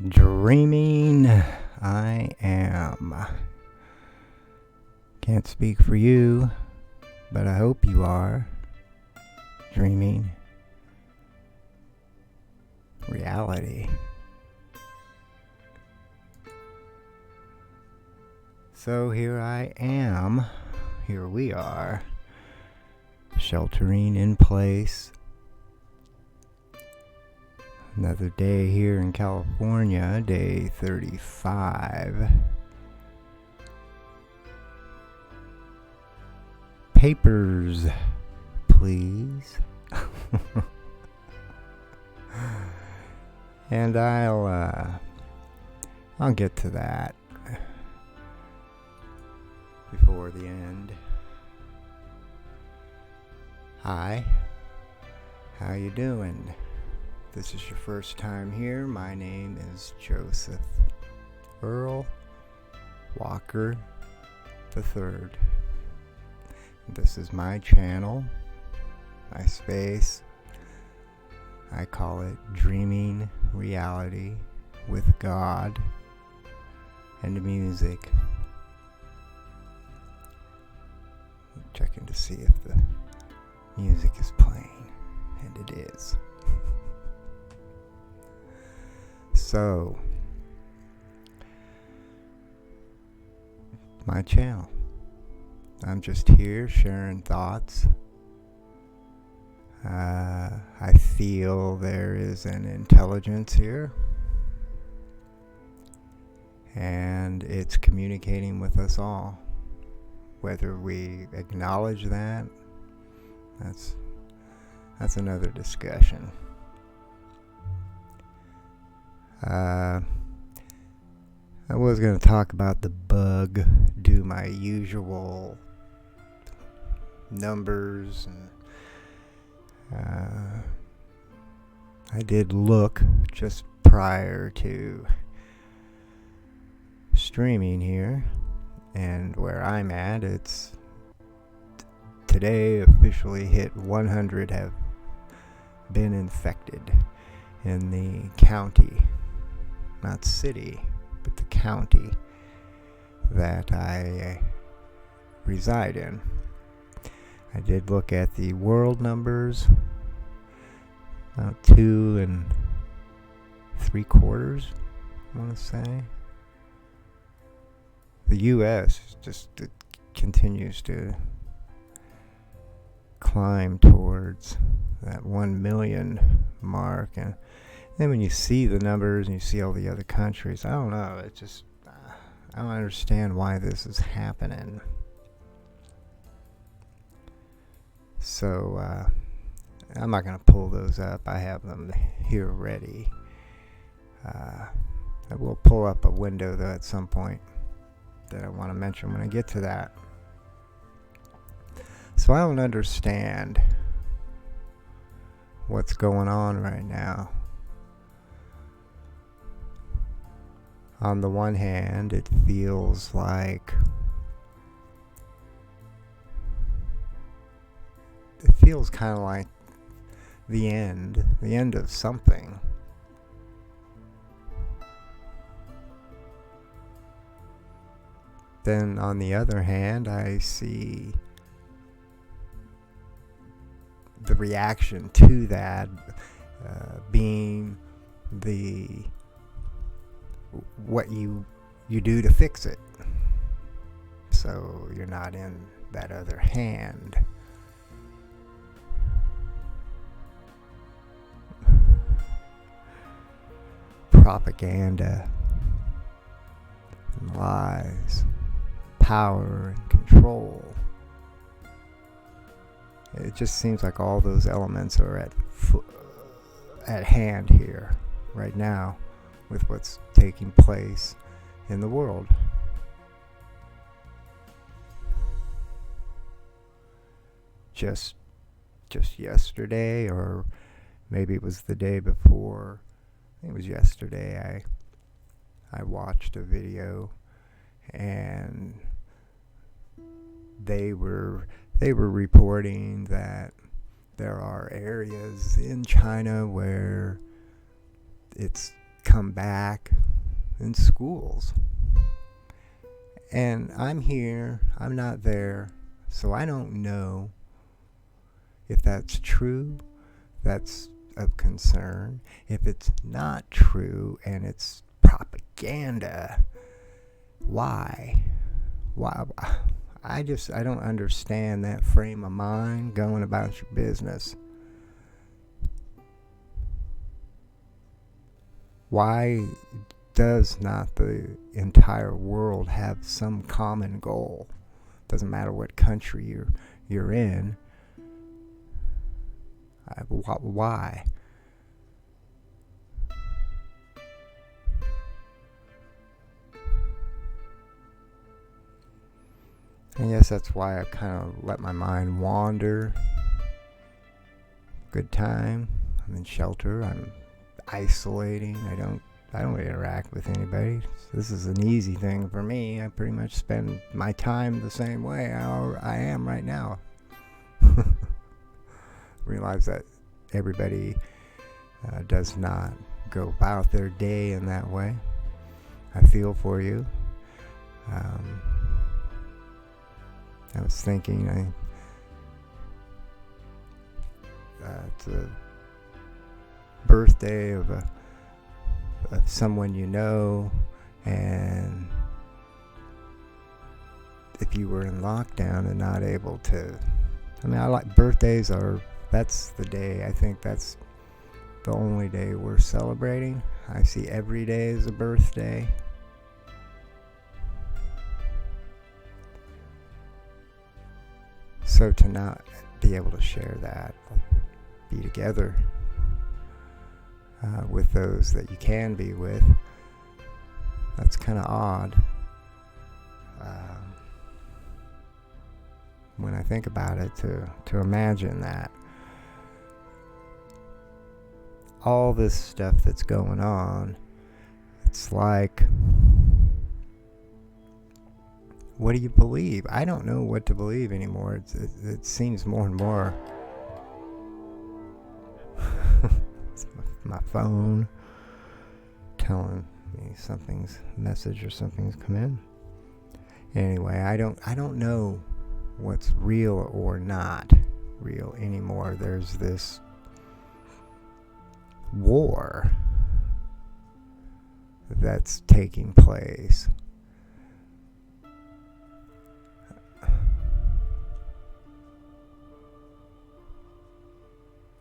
Dreaming I am. Can't speak for you, but I hope you are dreaming reality. So here I am, here we are, sheltering in place. Another day here in California, day 35. Papers, please. And I'll get to that before the end. Hi, how you doing? This is your first time here. My name is Joseph Earl Walker III. This is my channel, my space. I call it Dreaming Reality with God and Music. Checking to see if the music is playing, and it is. So, my channel. I'm just here sharing thoughts. I feel there is an intelligence here, and it's communicating with us all. Whether we acknowledge that, that's another discussion. I was going to talk about the bug, do my usual numbers, and I did look just prior to streaming here, and where I'm at, it's today officially hit 100 have been infected in the county, not city, but the county that I reside in. I did look at the world numbers, about 2 3/4, I want to say. The U.S. it continues to climb towards that 1 million mark, and then when you see the numbers and you see all the other countries, I don't know, it just I don't understand why this is happening. So I'm not going to pull those up. I have them here ready. I will pull up a window though at some point that I want to mention when I get to that. So I don't understand what's going on right now. On the one hand, it feels like kind of like the end of something. Then on the other hand, I see the reaction to that being what you do to fix it. So you're not in that other hand. Propaganda and lies, power and control. It just seems like all those elements are at hand here right now with what's taking place in the world. Just yesterday, or maybe it was the day before, I think it was yesterday, I watched a video, and they were reporting that there are areas in China where it's come back in schools. And I'm here, I'm not there, so I don't know if that's true. That's of concern. If it's not true and it's propaganda, why? I don't understand that frame of mind going about your business. Why does not the entire world have some common goal? Doesn't matter what country you're in. Why? I guess that's why I kind of let my mind wander. Good time. I'm in shelter. I'm isolating. I don't interact with anybody. This is an easy thing for me. I pretty much spend my time the same way I am right now. Realize that everybody does not go about their day in that way. I feel for you. I was thinking, it's a birthday of someone you know, and if you were in lockdown and not able to, I like birthdays that's the day, I think that's the only day we're celebrating. I see every day as a birthday. So to not be able to share that, be together with those that you can be with, that's kind of odd. When I think about it, to imagine that all this stuff that's going on, it's like, what do you believe? I don't know what to believe anymore. It seems more and more. It's my phone telling me something's message or something's come in. Anyway, I don't know what's real or not real anymore. There's this war that's taking place.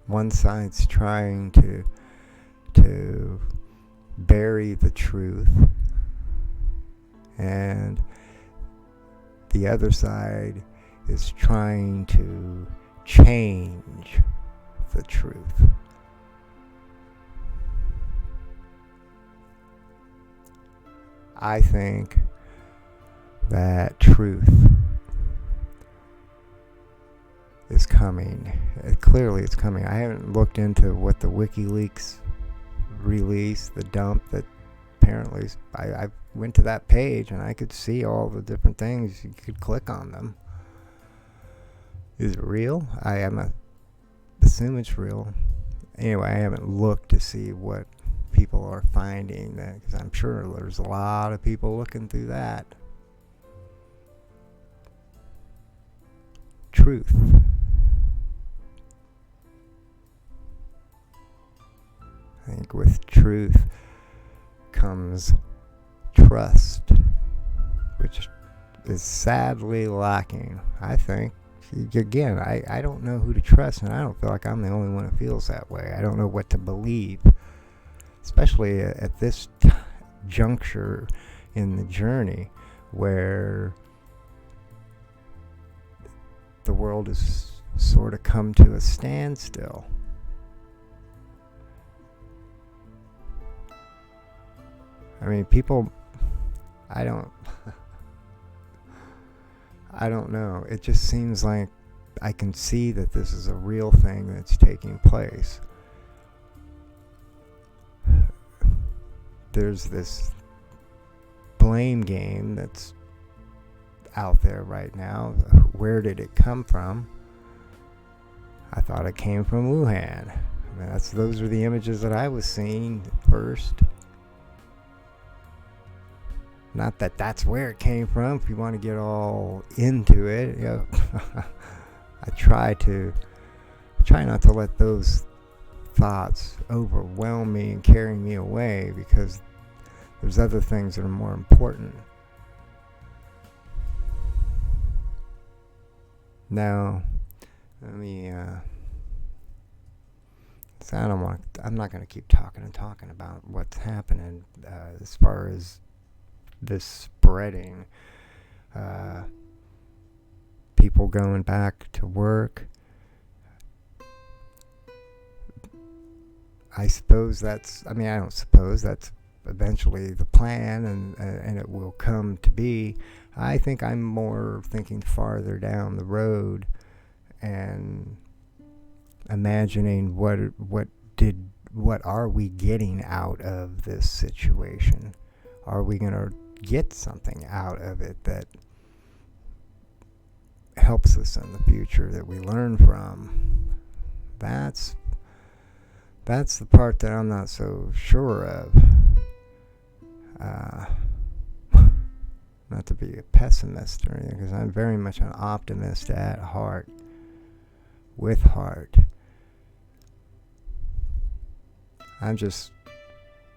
One side's trying to bury the truth, and the other side is trying to change the truth. I think that truth is coming. Clearly it's coming. I haven't looked into what the WikiLeaks release, the dump that apparently, I went to that page and I could see all the different things. You could click on them. Is it real? I assume it's real. Anyway, I haven't looked to see what people are finding, because I'm sure there's a lot of people looking through that. Truth. I think with truth comes trust, which is sadly lacking. I think, again, I don't know who to trust, and I don't feel like I'm the only one who feels that way. I don't know what to believe, especially at this juncture in the journey where the world has sort of come to a standstill. I mean, people, I don't know. It just seems like I can see that this is a real thing that's taking place. There's this blame game that's out there right now. Where did it come from? I thought it came from Wuhan. I mean, those are the images that I was seeing first. Not that that's where it came from. If you want to get all into it, I try not to let those thoughts overwhelm me and carry me away, because there's other things that are more important. Now, let me, so I'm not going to keep talking about what's happening as far as this spreading. People going back to work. I don't suppose that's eventually the plan, and it will come to be. I think I'm more thinking farther down the road and imagining what are we getting out of this situation? Are we going to get something out of it that helps us in the future, that we learn from? That's the part that I'm not so sure of. Not to be a pessimist or anything, because I'm very much an optimist at heart, with heart. I'm just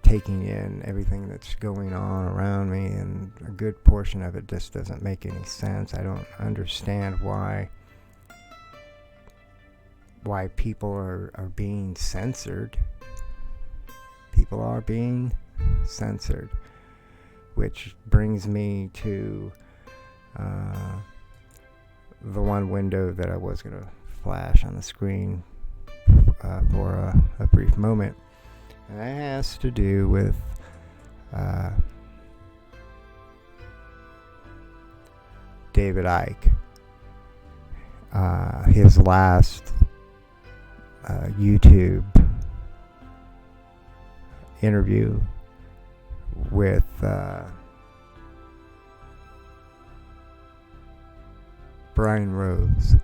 taking in everything that's going on around me, and a good portion of it just doesn't make any sense. I don't understand why people are being censored. People are being censored, which brings me to the one window that I was going to flash on the screen for a brief moment. And that has to do with David Icke. His last YouTube interview with Brian Rose,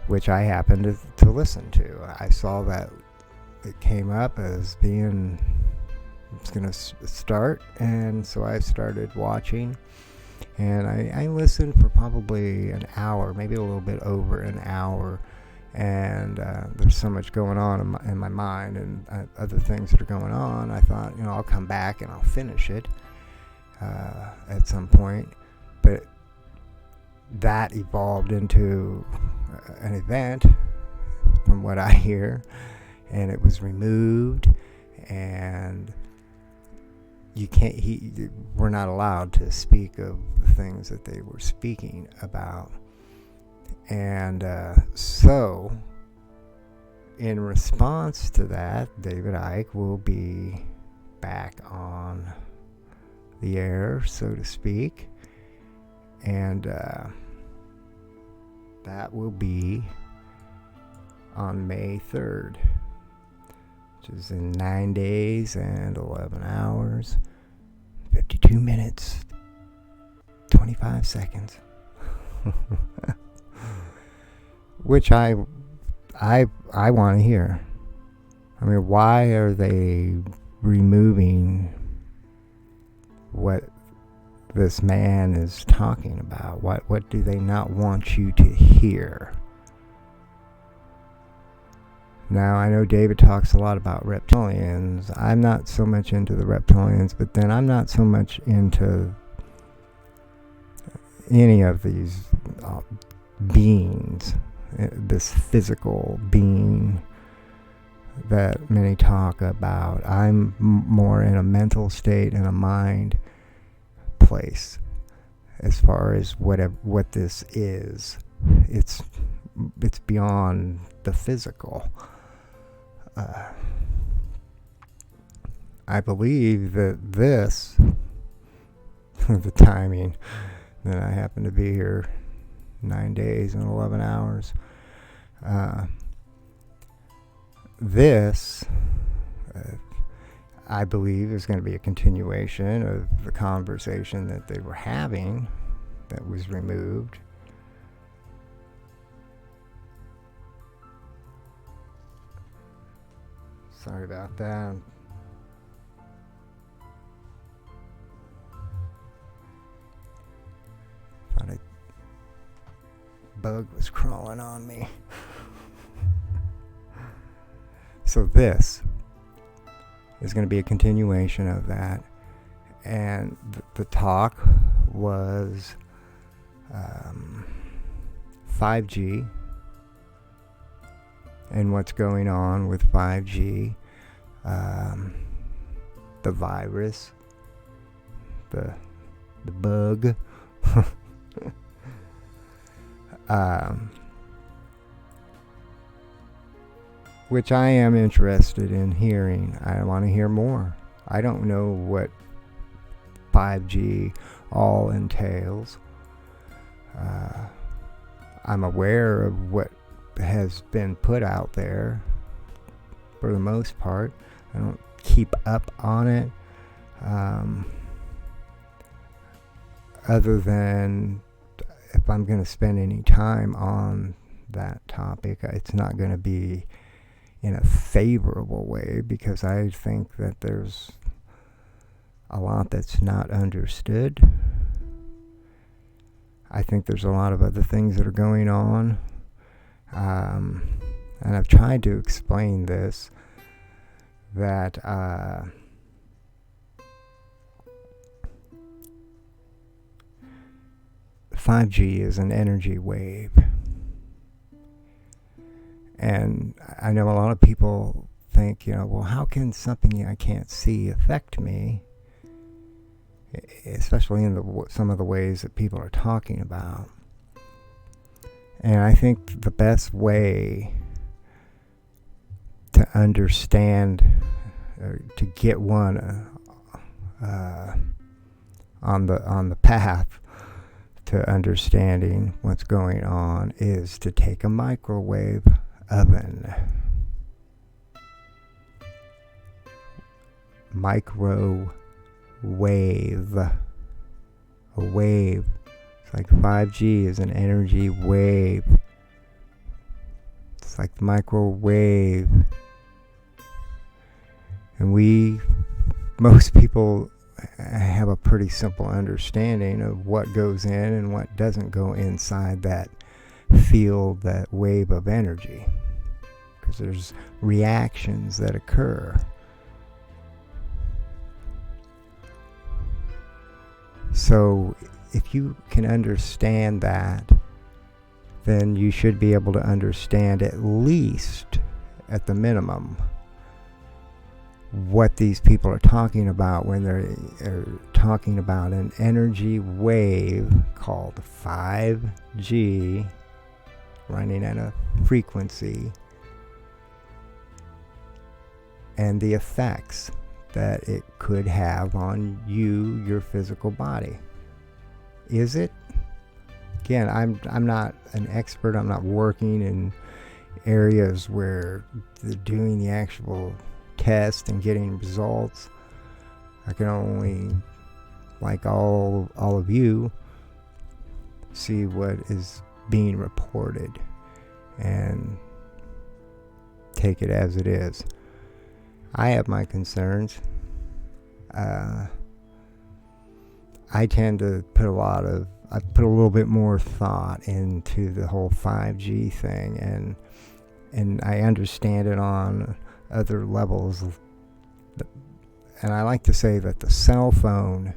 which I happened to listen to. I saw that it came up as being it's going to start, and so I started watching, and I listened for probably an hour, maybe a little bit over an hour, and there's so much going on in my mind, and other things that are going on. I thought, I'll come back and I'll finish it at some point, but that evolved into an event, from what I hear, and it was removed, and we're not allowed to speak of the things that they were speaking about. And so in response to that, David Icke will be back on the air, so to speak, and that will be on May 3rd, which is in 9 days and 11 hours, 52 minutes, 25 seconds. Which I want to hear. I mean, why are they removing what this man is talking about? What do they not want you to hear? Now, I know David talks a lot about reptilians. I'm not so much into the reptilians, but then I'm not so much into any of these beings, this physical being that many talk about. I'm more in a mental state and a mind place as far as what this is. It's beyond the physical. I believe that this, the timing, that I happen to be here 9 days and 11 hours, this, I believe, is going to be a continuation of the conversation that they were having that was removed. Sorry about that. bug was crawling on me. So this is going to be a continuation of that. And the talk was 5G and what's going on with 5G, the virus, the bug, which I am interested in hearing. I want to hear more. I don't know what 5G all entails. I'm aware of what has been put out there for the most part. I don't keep up on it, other than if I'm going to spend any time on that topic, it's not going to be in a favorable way, because I think that there's a lot that's not understood. I think there's a lot of other things that are going on, and I've tried to explain this, that 5G is an energy wave. And I know a lot of people think, well, how can something I can't see affect me? Especially in some of the ways that people are talking about. And I think the best way to understand, to get one on the path to understanding what's going on, is to take a microwave oven. Microwave. A wave. It's like 5G is an energy wave. It's like the microwave. And most people have a pretty simple understanding of what goes in and what doesn't go inside that field, that wave of energy, because there's reactions that occur. So if you can understand that, then you should be able to understand, at least at the minimum, what these people are talking about when they're talking about an energy wave called 5G running at a frequency, and the effects that it could have on you, your physical body. Is it? Again, I'm not an expert. I'm not working in areas where they're doing the actual test and getting results. I can only, like all of you, see what is being reported and take it as it is. I have my concerns. I tend to put I put a little bit more thought into the whole 5G thing, and I understand it on other levels. And I like to say that the cell phone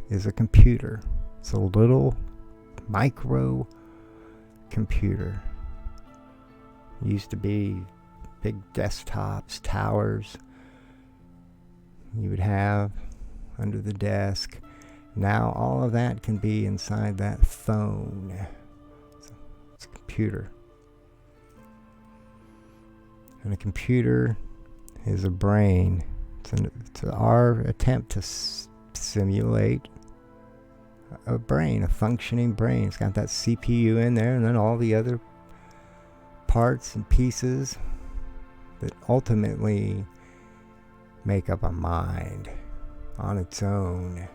is a computer. It's a little micro computer. It used to be big desktops, towers you would have under the desk. Now all of that can be inside that phone. It's a computer. And a computer is a brain. It's our attempt to simulate a brain, a functioning brain. It's got that CPU in there, and then all the other parts and pieces that ultimately make up a mind on its own,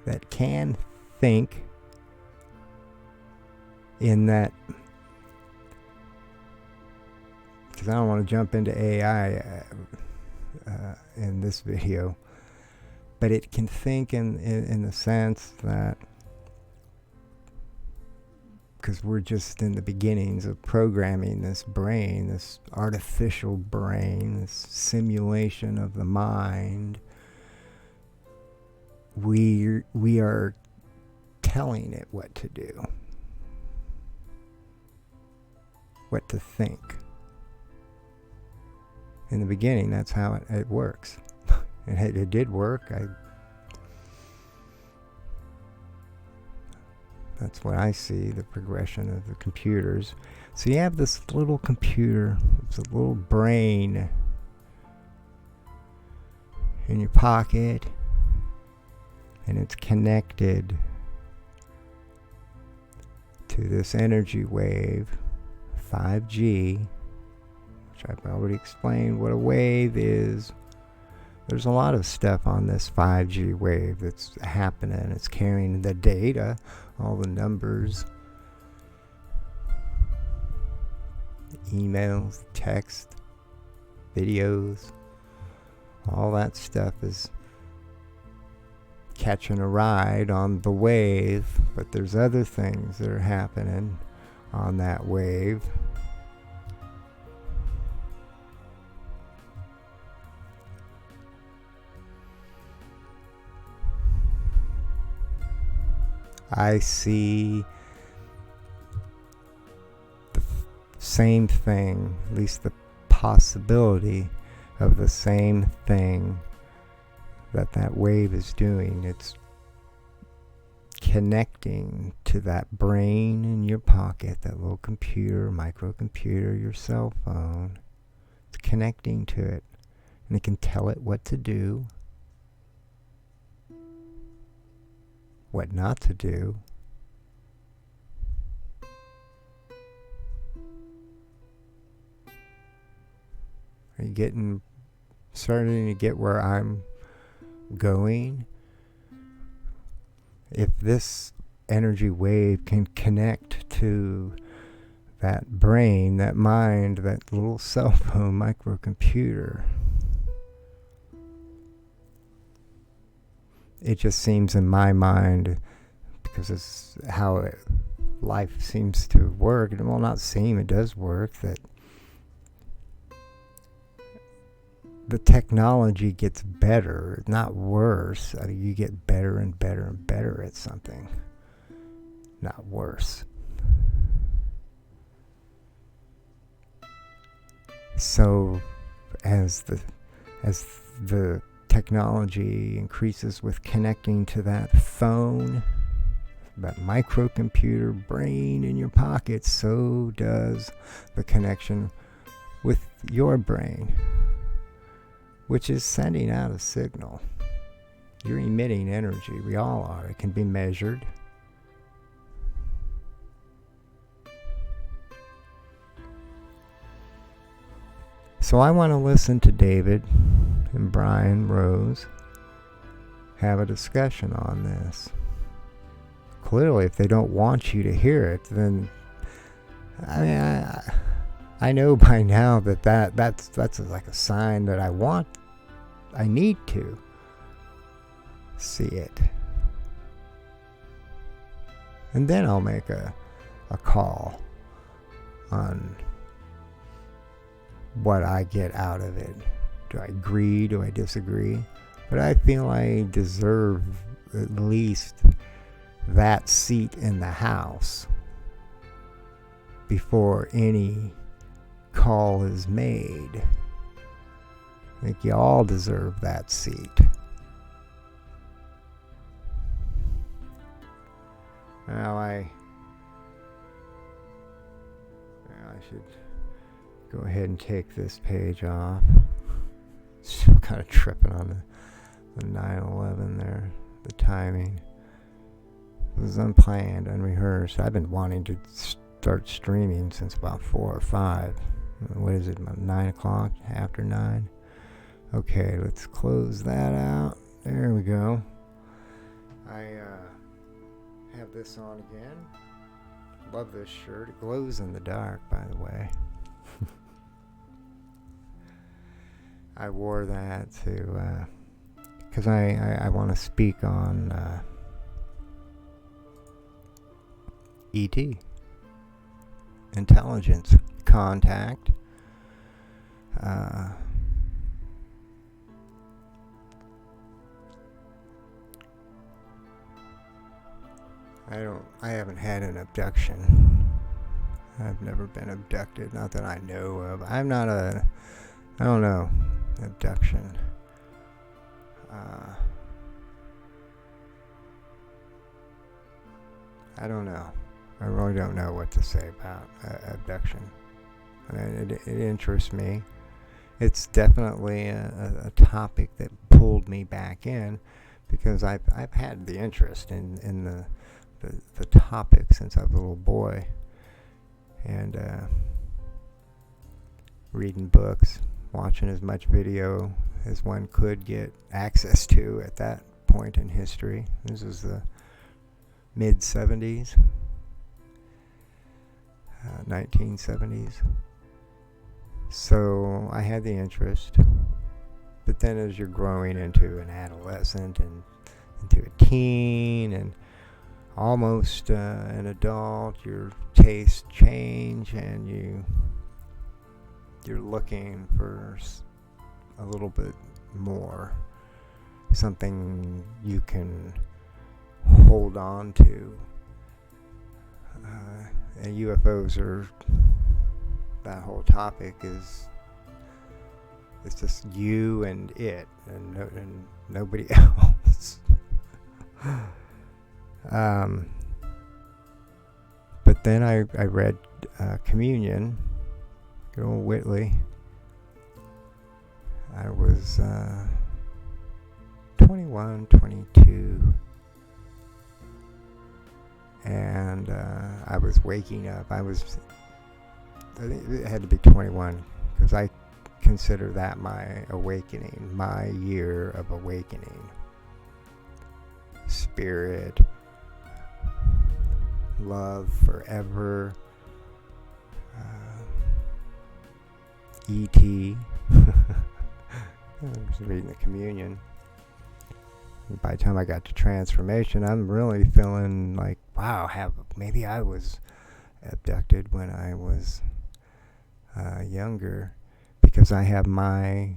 that can think in that, because I don't want to jump into AI in this video, but it can think in the sense that because we're just in the beginnings of programming this brain, this artificial brain, this simulation of the mind. We are telling it what to do, what to think. In the beginning, that's how it works. It did work. That's what I see, the progression of the computers. So you have this little computer, it's a little brain in your pocket, and it's connected to this energy wave, 5G, which I've already explained what a wave is. There's a lot of stuff on this 5G wave that's happening. It's carrying the data, all the numbers, emails, text, videos, all that stuff is catching a ride on the wave, but there's other things that are happening on that wave. I see the same thing, at least the possibility of the same thing that wave is doing. It's connecting to that brain in your pocket, that little computer, microcomputer, your cell phone. It's connecting to it, and it can tell it what to do, what not to do. Are you starting to get where I'm going? If this energy wave can connect to that brain, that mind, that little cell phone microcomputer, it just seems in my mind, because it's how life seems to work, well, not seem, it does work, that the technology gets better, not worse. I mean, you get better and better and better at something, not worse. So as the technology increases with connecting to that phone, that microcomputer brain in your pocket, so does the connection with your brain, which is sending out a signal. You're emitting energy. We all are. It can be measured. So I want to listen to David and Brian Rose have a discussion on this. Clearly, if they don't want you to hear it, then I know by now that's like a sign that I need to see it. And then I'll make a call on what I get out of it. Do I agree? Do I disagree? But I feel I deserve at least that seat in the House before any call is made. I think you all deserve that seat. Now I should go ahead and take this page off. Still kind of tripping on the 9/11 there, the timing. It was unplanned, unrehearsed. I've been wanting to start streaming since about 4 or 5. What is it, about 9 o'clock, after 9? Okay, let's close that out. There we go. I have this on again. Love this shirt. It glows in the dark, by the way. I wore that to, because I want to speak on E.T. intelligence contact. I haven't had an abduction. I've never been abducted, not that I know of. I don't know, abduction. I don't know. I really don't know what to say about abduction. I mean, it interests me. It's definitely a topic that pulled me back in because I've had the interest in the topic since I was a little boy, and reading books, watching as much video as one could get access to at that point in history. This is the mid-70s, 1970s. So I had the interest, but then as you're growing into an adolescent and into a teen and almost an adult, your tastes change and you're looking for a little bit more, something you can hold on to. And UFOs are, that whole topic is, it's just you and it and nobody else. But then I read Communion, good old Whitley. I was 21, 22, and I was waking up. I think it had to be 21 because I consider that my awakening, my year of awakening. Spirit, love forever, E.T. I was reading the Communion. And by the time I got to Transformation, I'm really feeling like, wow, maybe I was abducted when I was younger, because I have my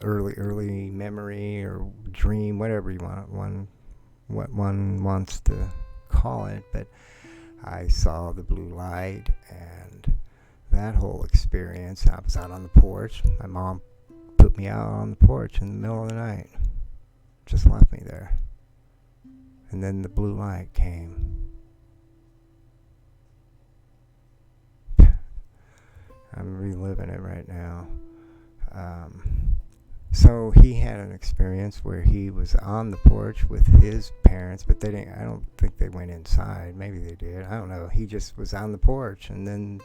early memory or dream, whatever you want, what one wants to call it, but I saw the blue light and that whole experience. I was out on the porch. My mom put me out on the porch in the middle of the night, just left me there, and then the blue light came. I'm reliving it right now. So he had an experience where he was on the porch with his parents, but they didn't. I don't think they went inside. Maybe they did. I don't know. He just was on the porch, and then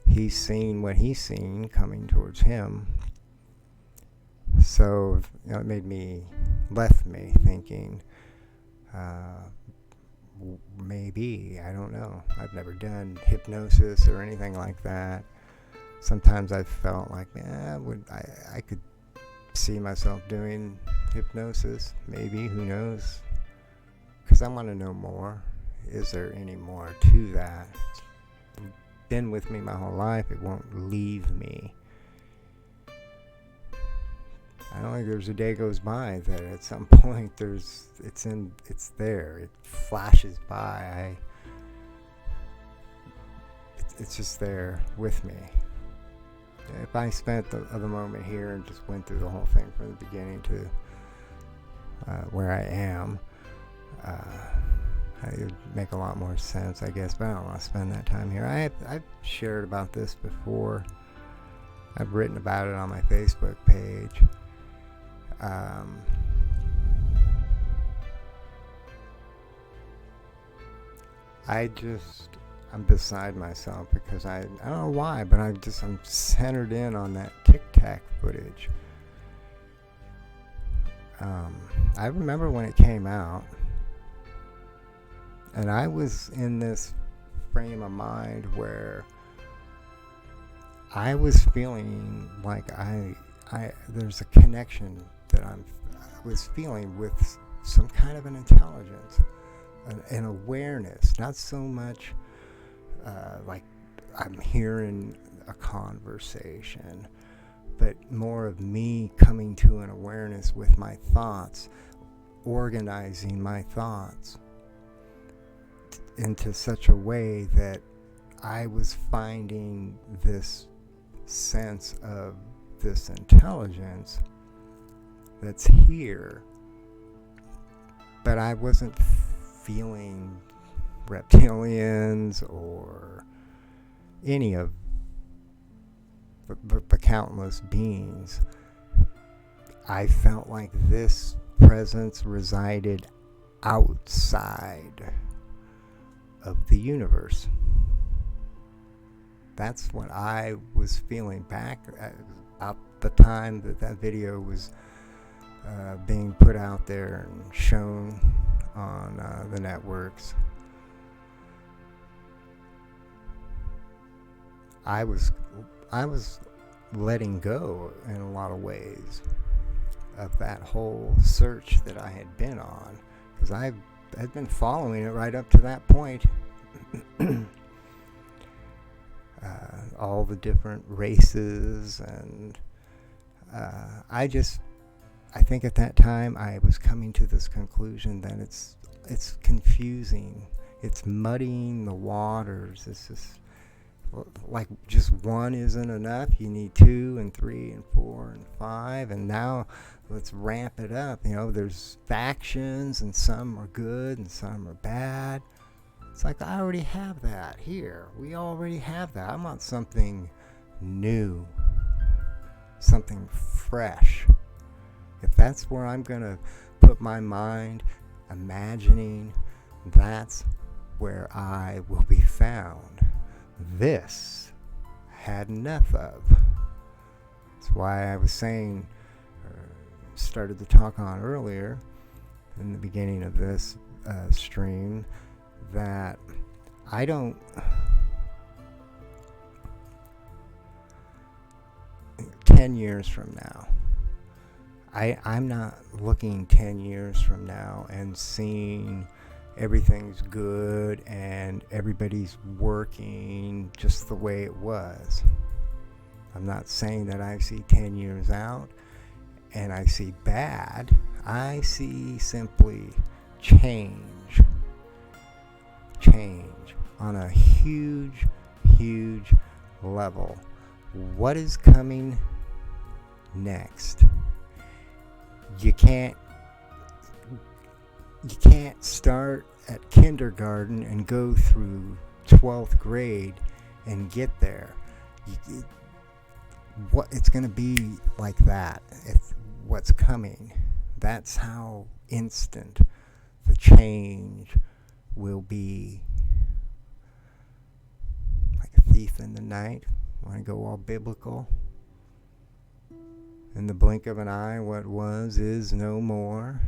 he's seen what he's seen coming towards him. So it left me thinking, maybe, I don't know. I've never done hypnosis or anything like that. Sometimes I felt like, I could see myself doing hypnosis. Maybe, who knows? Because I want to know more. Is there any more to that? It's been with me my whole life. It won't leave me. I don't think there's a day goes by that at some point it's there. It flashes by. It's just there with me. If I spent the moment here and just went through the whole thing from the beginning to where I am, it would make a lot more sense, I guess, but I don't want to spend that time here. I've shared about this before. I've written about it on my Facebook page. I'm beside myself because I don't know why, but I'm centered in on that Tic Tac footage. I remember when it came out, and I was in this frame of mind where I was feeling like there's a connection that I was feeling with some kind of an intelligence an awareness, not so much like I'm hearing a conversation, but more of me coming to an awareness with my thoughts, organizing my thoughts into such a way that I was finding this sense of this intelligence that's here, but I wasn't feeling reptilians or any of the countless beings. I felt like this presence resided outside of the universe. That's what I was feeling back at about the time that video was being put out there and shown on the networks. I was letting go in a lot of ways of that whole search that I had been on, because I had been following it right up to that point. All the different races, and I think at that time I was coming to this conclusion that it's confusing, it's muddying the waters. It's just like just one isn't enough. You need 2 and 3 and 4 and 5, and now let's ramp it up. There's factions, and some are good and some are bad. It's like, I already have that here. We already have that. I want something new, something fresh. If that's where I'm going to put my mind, imagining, that's where I will be found. This had enough of. That's why I was saying, started to talk on earlier in the beginning of this stream, that I don't 10 years from now, I'm not looking 10 years from now and seeing everything's good and everybody's working just the way it was. I'm not saying that I see 10 years out and I see bad. I see simply change on a huge level. What is coming next? You can't start at kindergarten and go through 12th grade and get there. It's going to be like that. It's what's coming. That's how instant the change will be. Like a thief in the night. Want to go all biblical? In the blink of an eye, what was is no more.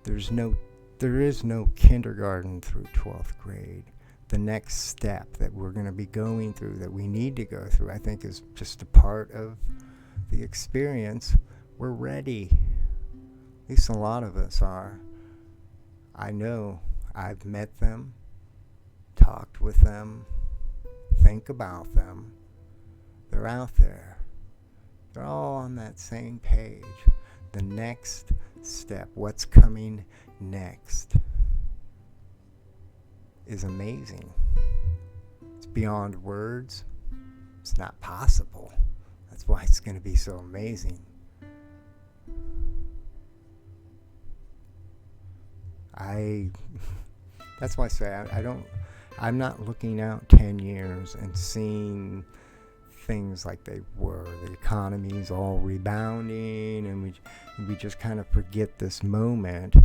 There is no kindergarten through 12th grade. The next step that we're going to be going through, that we need to go through, I think is just a part of the experience. We're ready. At least a lot of us are. I know. I've met them, talked with them, think about them. They're out there. They're all on that same page. The next step, what's coming next, is amazing. It's beyond words. It's not possible. That's why it's going to be so amazing. That's why I say I'm not looking out 10 years and seeing things like they were. The economy's all rebounding, and we just kind of forget this moment.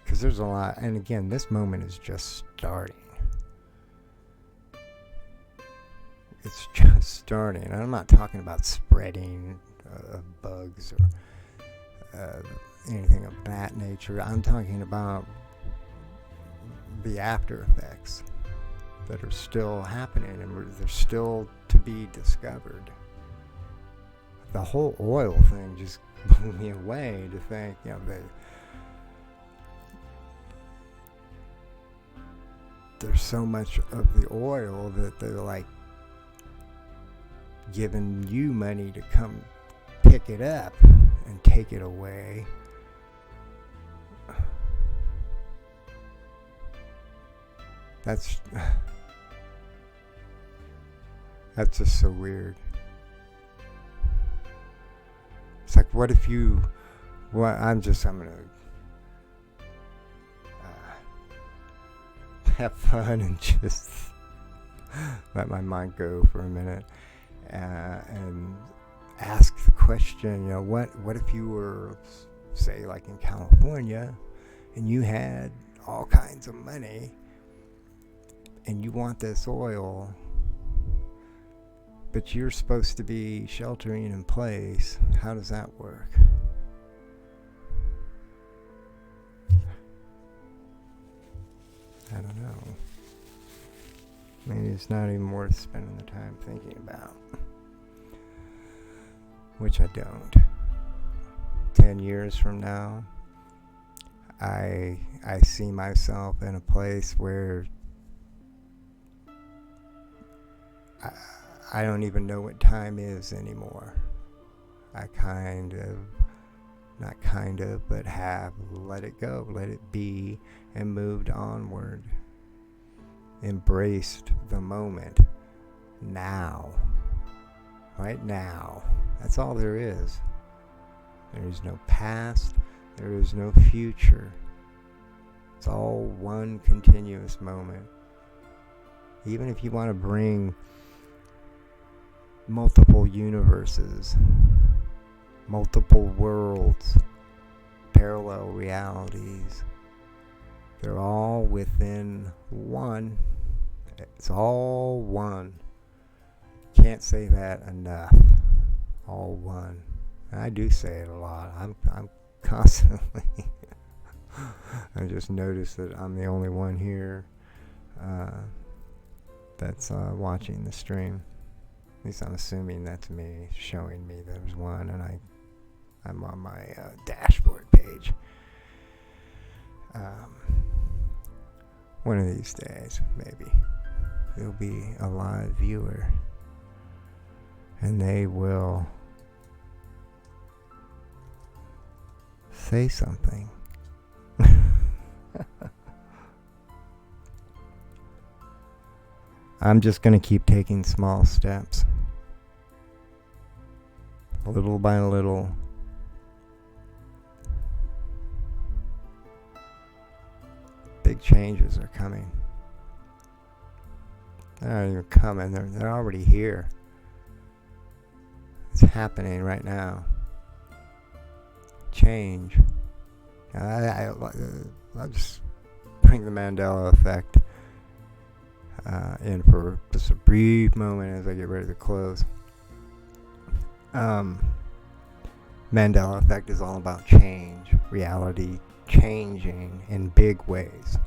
Because there's a lot, and again, this moment is just starting. It's just starting. And I'm not talking about spreading bugs or anything of that nature. I'm talking about the after effects that are still happening, and they're still to be discovered. the whole oil thing just blew me away to think, there's so much of the oil that they're like giving you money to come pick it up and take it away. That's just so weird. It's like, what if you... Well, I'm gonna have fun and just let my mind go for a minute and ask the question, what if you were, say, like in California, and you had all kinds of money and you want this oil, but you're supposed to be sheltering in place. How does that work? I don't know. Maybe it's not even worth spending the time thinking about. Which I don't. 10 years from now, I see myself in a place where I don't even know what time is anymore. I but have let it go, let it be, and moved onward. Embraced the moment. Now. Right now. That's all there is. There is no past. There is no future. It's all one continuous moment. Even if you want to bring multiple universes, multiple worlds, parallel realities, they're all within one. It's all one. Can't say that enough. All one. I do say it a lot. I'm constantly I just noticed that I'm the only one here that's watching the stream. At least I'm assuming that's me, showing me there's one, and I'm on my dashboard page. One of these days, maybe, there'll be a live viewer, and they will say something. I'm just going to keep taking small steps. Little by little. Big changes are coming. They're not even coming. They're already here. It's happening right now. Change. I'll just bring the Mandela effect in for just a brief moment as I get ready to close. Mandela effect is all about change, reality changing in big ways.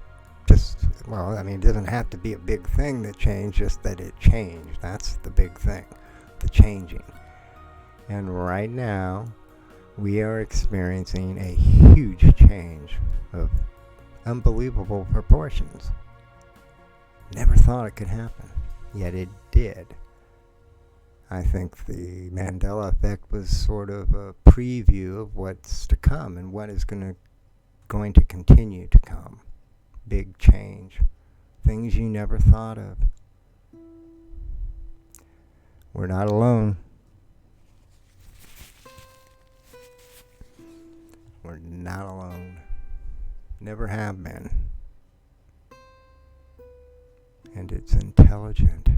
It doesn't have to be a big thing that changed, just that it changed. That's the big thing, the changing. And right now, we are experiencing a huge change of unbelievable proportions. Never thought it could happen, yet it did. I think the Mandela effect was sort of a preview of what's to come and what is going to continue to come. Big change. Things you never thought of. We're not alone. We're not alone. Never have been. And it's intelligent.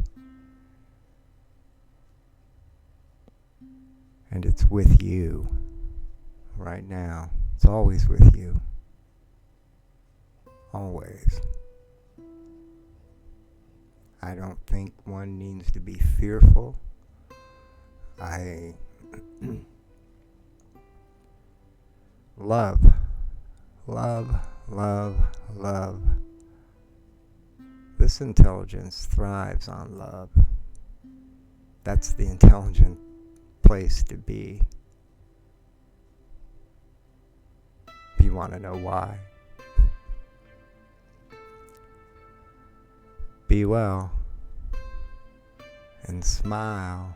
And it's with you right now. It's always with you. Always. I don't think one needs to be fearful. Love. This intelligence thrives on love. That's the intelligent place to be. If you want to know why. Be well and smile.